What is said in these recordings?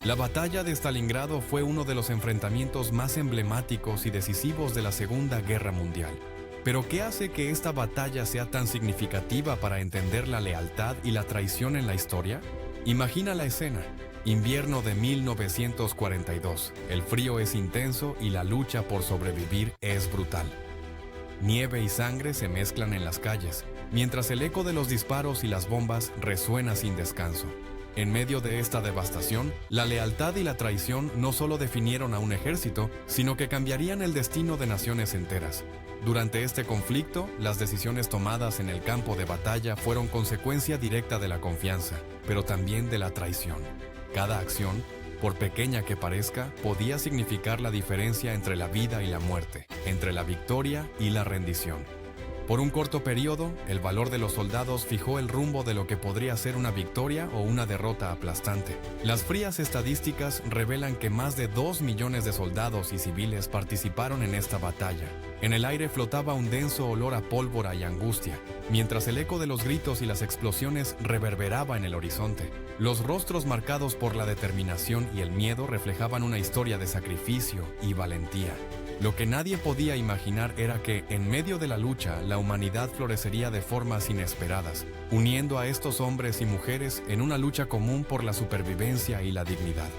La batalla de Stalingrado fue uno de los enfrentamientos más emblemáticos y decisivos de la Segunda Guerra Mundial. Pero ¿qué hace que esta batalla sea tan significativa para entender la lealtad y la traición en la historia? Imagina la escena. Invierno de 1942. El frío es intenso y la lucha por sobrevivir es brutal. Nieve y sangre se mezclan en las calles, mientras el eco de los disparos y las bombas resuena sin descanso. En medio de esta devastación, la lealtad y la traición no solo definieron a un ejército, sino que cambiarían el destino de naciones enteras. Durante este conflicto, las decisiones tomadas en el campo de batalla fueron consecuencia directa de la confianza, pero también de la traición. Cada acción, por pequeña que parezca, podía significar la diferencia entre la vida y la muerte, entre la victoria y la rendición. Por un corto periodo, el valor de los soldados fijó el rumbo de lo que podría ser una victoria o una derrota aplastante. Las frías estadísticas revelan que más de 2 millones de soldados y civiles participaron en esta batalla. En el aire flotaba un denso olor a pólvora y angustia, mientras el eco de los gritos y las explosiones reverberaba en el horizonte. Los rostros marcados por la determinación y el miedo reflejaban una historia de sacrificio y valentía. Lo que nadie podía imaginar era que, en medio de la lucha, la humanidad florecería de formas inesperadas, uniendo a estos hombres y mujeres en una lucha común por la supervivencia y la dignidad.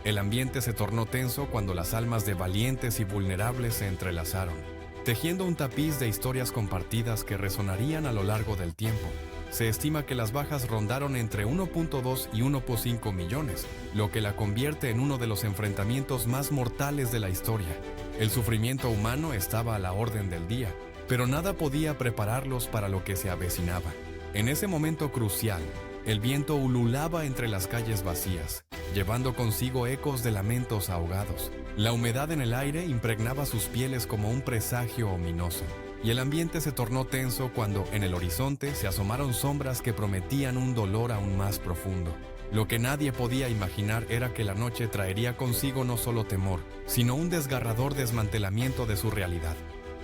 El ambiente se tornó tenso cuando las almas de valientes y vulnerables se entrelazaron, tejiendo un tapiz de historias compartidas que resonarían a lo largo del tiempo. Se estima que las bajas rondaron entre 1.2 y 1.5 millones, lo que la convierte en uno de los enfrentamientos más mortales de la historia. El sufrimiento humano estaba a la orden del día, pero nada podía prepararlos para lo que se avecinaba. En ese momento crucial, el viento ululaba entre las calles vacías, llevando consigo ecos de lamentos ahogados. La humedad en el aire impregnaba sus pieles como un presagio ominoso, y el ambiente se tornó tenso cuando en el horizonte se asomaron sombras que prometían un dolor aún más profundo. Lo que nadie podía imaginar era que la noche traería consigo no solo temor, sino un desgarrador desmantelamiento de su realidad,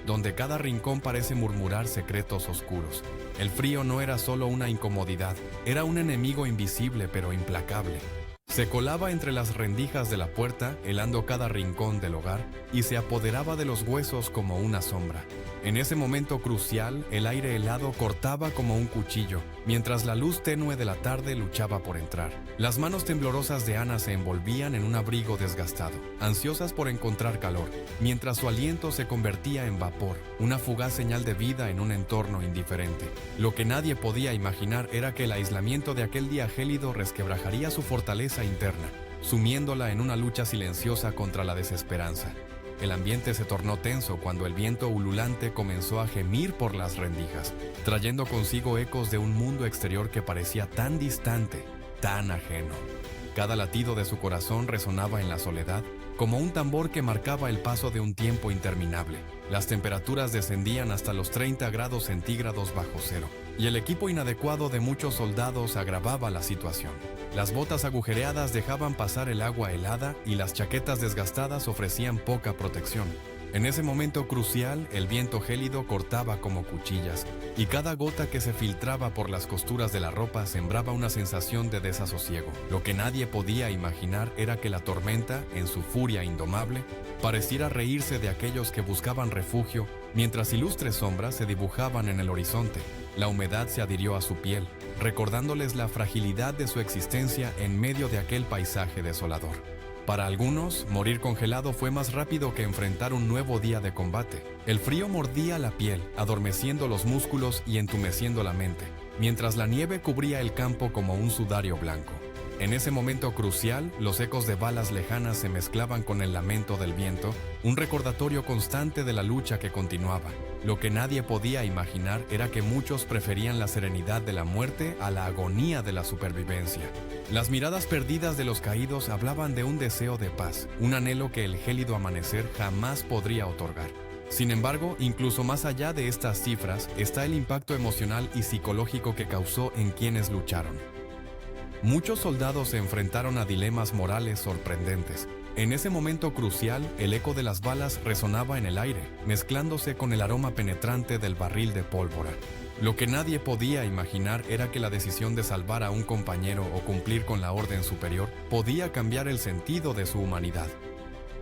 donde cada rincón parece murmurar secretos oscuros. El frío no era solo una incomodidad, era un enemigo invisible pero implacable. Se colaba entre las rendijas de la puerta, helando cada rincón del hogar, y se apoderaba de los huesos como una sombra. En ese momento crucial, el aire helado cortaba como un cuchillo, mientras la luz tenue de la tarde luchaba por entrar. Las manos temblorosas de Ana se envolvían en un abrigo desgastado, ansiosas por encontrar calor, mientras su aliento se convertía en vapor, una fugaz señal de vida en un entorno indiferente. Lo que nadie podía imaginar era que el aislamiento de aquel día gélido resquebrajaría su fortaleza interna, sumiéndola en una lucha silenciosa contra la desesperanza. El ambiente se tornó tenso cuando el viento ululante comenzó a gemir por las rendijas, trayendo consigo ecos de un mundo exterior que parecía tan distante, tan ajeno. Cada latido de su corazón resonaba en la soledad, como un tambor que marcaba el paso de un tiempo interminable. Las temperaturas descendían hasta los 30 grados centígrados bajo cero, y el equipo inadecuado de muchos soldados agravaba la situación. Las botas agujereadas dejaban pasar el agua helada y las chaquetas desgastadas ofrecían poca protección. En ese momento crucial, el viento gélido cortaba como cuchillas, y cada gota que se filtraba por las costuras de la ropa sembraba una sensación de desasosiego. Lo que nadie podía imaginar era que la tormenta, en su furia indomable, pareciera reírse de aquellos que buscaban refugio, mientras ilustres sombras se dibujaban en el horizonte. La humedad se adhirió a su piel, recordándoles la fragilidad de su existencia en medio de aquel paisaje desolador. Para algunos, morir congelado fue más rápido que enfrentar un nuevo día de combate. El frío mordía la piel, adormeciendo los músculos y entumeciendo la mente, mientras la nieve cubría el campo como un sudario blanco. En ese momento crucial, los ecos de balas lejanas se mezclaban con el lamento del viento, un recordatorio constante de la lucha que continuaba. Lo que nadie podía imaginar era que muchos preferían la serenidad de la muerte a la agonía de la supervivencia. Las miradas perdidas de los caídos hablaban de un deseo de paz, un anhelo que el gélido amanecer jamás podría otorgar. Sin embargo, incluso más allá de estas cifras, está el impacto emocional y psicológico que causó en quienes lucharon. Muchos soldados se enfrentaron a dilemas morales sorprendentes. En ese momento crucial, el eco de las balas resonaba en el aire, mezclándose con el aroma penetrante del barril de pólvora. Lo que nadie podía imaginar era que la decisión de salvar a un compañero o cumplir con la orden superior podía cambiar el sentido de su humanidad.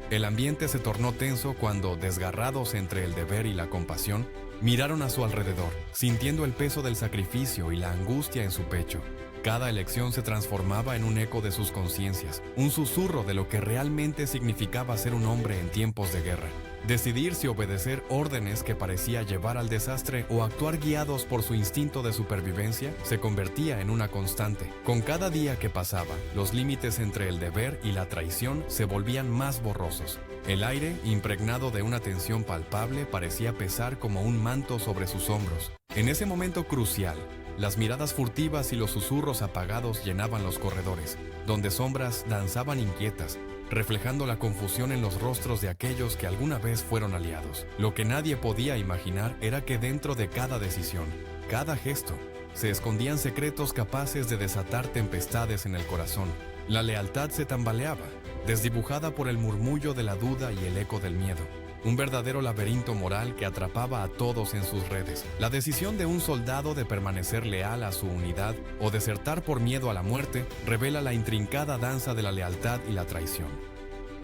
El ambiente se tornó tenso cuando, desgarrados entre el deber y la compasión, miraron a su alrededor, sintiendo el peso del sacrificio y la angustia en su pecho. Cada elección se transformaba en un eco de sus conciencias, un susurro de lo que realmente significaba ser un hombre en tiempos de guerra. Decidir si obedecer órdenes que parecía llevar al desastre o actuar guiados por su instinto de supervivencia se convertía en una constante. Con cada día que pasaba, los límites entre el deber y la traición se volvían más borrosos. El aire, impregnado de una tensión palpable, parecía pesar como un manto sobre sus hombros. En ese momento crucial, las miradas furtivas y los susurros apagados llenaban los corredores, donde sombras danzaban inquietas, reflejando la confusión en los rostros de aquellos que alguna vez fueron aliados. Lo que nadie podía imaginar era que dentro de cada decisión, cada gesto, se escondían secretos capaces de desatar tempestades en el corazón. La lealtad se tambaleaba, desdibujada por el murmullo de la duda y el eco del miedo. Un verdadero laberinto moral que atrapaba a todos en sus redes. La decisión de un soldado de permanecer leal a su unidad o desertar por miedo a la muerte revela la intrincada danza de la lealtad y la traición.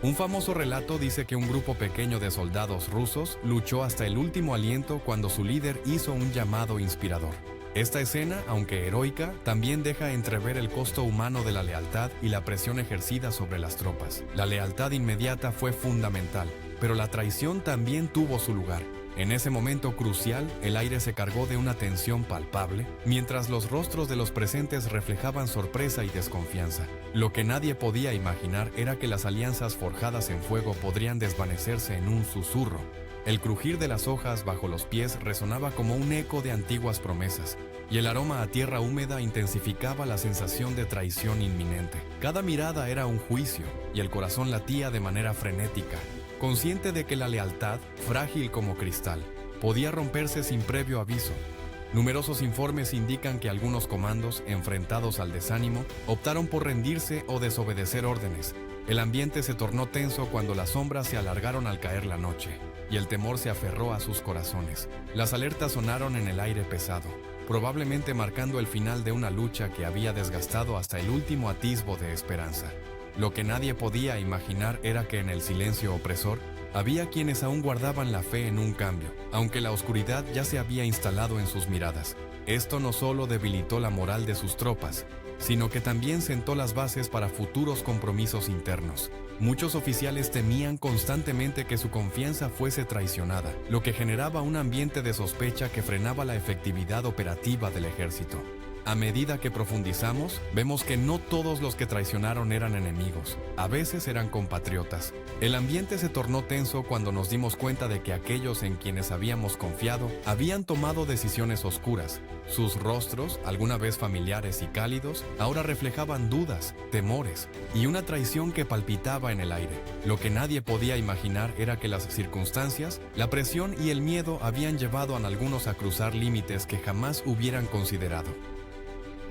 Un famoso relato dice que un grupo pequeño de soldados rusos luchó hasta el último aliento cuando su líder hizo un llamado inspirador. Esta escena, aunque heroica, también deja entrever el costo humano de la lealtad y la presión ejercida sobre las tropas. La lealtad inmediata fue fundamental, pero la traición también tuvo su lugar. En ese momento crucial, el aire se cargó de una tensión palpable, mientras los rostros de los presentes reflejaban sorpresa y desconfianza. Lo que nadie podía imaginar era que las alianzas forjadas en fuego podrían desvanecerse en un susurro. El crujir de las hojas bajo los pies resonaba como un eco de antiguas promesas, y el aroma a tierra húmeda intensificaba la sensación de traición inminente. Cada mirada era un juicio, y el corazón latía de manera frenética, consciente de que la lealtad, frágil como cristal, podía romperse sin previo aviso. Numerosos informes indican que algunos comandos, enfrentados al desánimo, optaron por rendirse o desobedecer órdenes. El ambiente se tornó tenso cuando las sombras se alargaron al caer la noche, y el temor se aferró a sus corazones. Las alertas sonaron en el aire pesado, probablemente marcando el final de una lucha que había desgastado hasta el último atisbo de esperanza. Lo que nadie podía imaginar era que en el silencio opresor había quienes aún guardaban la fe en un cambio, aunque la oscuridad ya se había instalado en sus miradas. Esto no solo debilitó la moral de sus tropas, sino que también sentó las bases para futuros compromisos internos. Muchos oficiales temían constantemente que su confianza fuese traicionada, lo que generaba un ambiente de sospecha que frenaba la efectividad operativa del ejército. A medida que profundizamos, vemos que no todos los que traicionaron eran enemigos, a veces eran compatriotas. El ambiente se tornó tenso cuando nos dimos cuenta de que aquellos en quienes habíamos confiado habían tomado decisiones oscuras. Sus rostros, alguna vez familiares y cálidos, ahora reflejaban dudas, temores y una traición que palpitaba en el aire. Lo que nadie podía imaginar era que las circunstancias, la presión y el miedo habían llevado a algunos a cruzar límites que jamás hubieran considerado.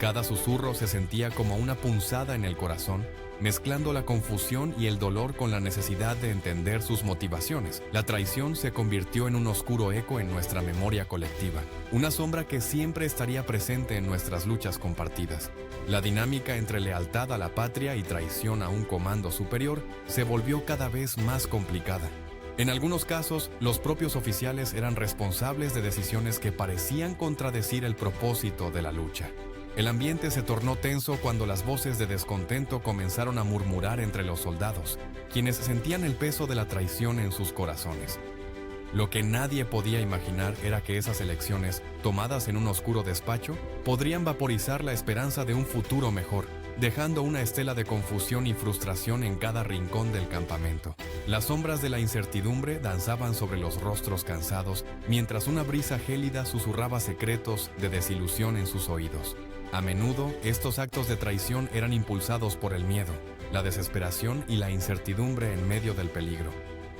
Cada susurro se sentía como una punzada en el corazón, mezclando la confusión y el dolor con la necesidad de entender sus motivaciones. La traición se convirtió en un oscuro eco en nuestra memoria colectiva, una sombra que siempre estaría presente en nuestras luchas compartidas. La dinámica entre lealtad a la patria y traición a un comando superior se volvió cada vez más complicada. En algunos casos, los propios oficiales eran responsables de decisiones que parecían contradecir el propósito de la lucha. El ambiente se tornó tenso cuando las voces de descontento comenzaron a murmurar entre los soldados, quienes sentían el peso de la traición en sus corazones. Lo que nadie podía imaginar era que esas elecciones, tomadas en un oscuro despacho, podrían vaporizar la esperanza de un futuro mejor, dejando una estela de confusión y frustración en cada rincón del campamento. Las sombras de la incertidumbre danzaban sobre los rostros cansados, mientras una brisa gélida susurraba secretos de desilusión en sus oídos. A menudo, estos actos de traición eran impulsados por el miedo, la desesperación y la incertidumbre en medio del peligro.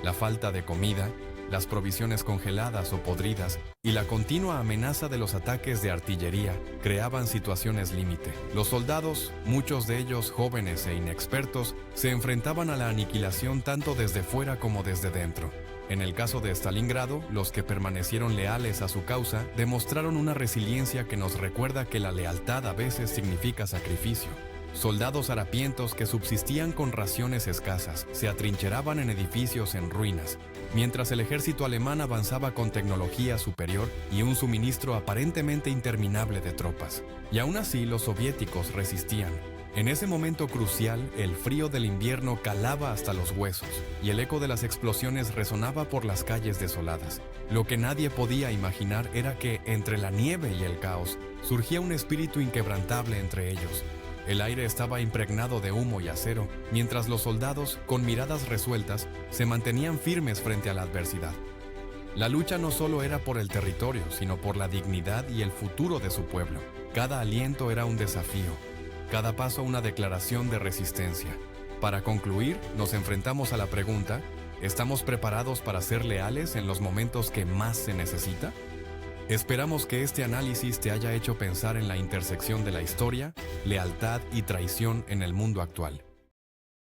La falta de comida, las provisiones congeladas o podridas y la continua amenaza de los ataques de artillería creaban situaciones límite. Los soldados, muchos de ellos jóvenes e inexpertos, se enfrentaban a la aniquilación tanto desde fuera como desde dentro. En el caso de Stalingrado, los que permanecieron leales a su causa demostraron una resiliencia que nos recuerda que la lealtad a veces significa sacrificio. Soldados harapientos que subsistían con raciones escasas se atrincheraban en edificios en ruinas, mientras el ejército alemán avanzaba con tecnología superior y un suministro aparentemente interminable de tropas. Y aún así los soviéticos resistían. En ese momento crucial, el frío del invierno calaba hasta los huesos y el eco de las explosiones resonaba por las calles desoladas. Lo que nadie podía imaginar era que, entre la nieve y el caos, surgía un espíritu inquebrantable entre ellos. El aire estaba impregnado de humo y acero, mientras los soldados, con miradas resueltas, se mantenían firmes frente a la adversidad. La lucha no solo era por el territorio, sino por la dignidad y el futuro de su pueblo. Cada aliento era un desafío. Cada paso una declaración de resistencia. Para concluir, nos enfrentamos a la pregunta: ¿estamos preparados para ser leales en los momentos que más se necesita? Esperamos que este análisis te haya hecho pensar en la intersección de la historia, lealtad y traición en el mundo actual.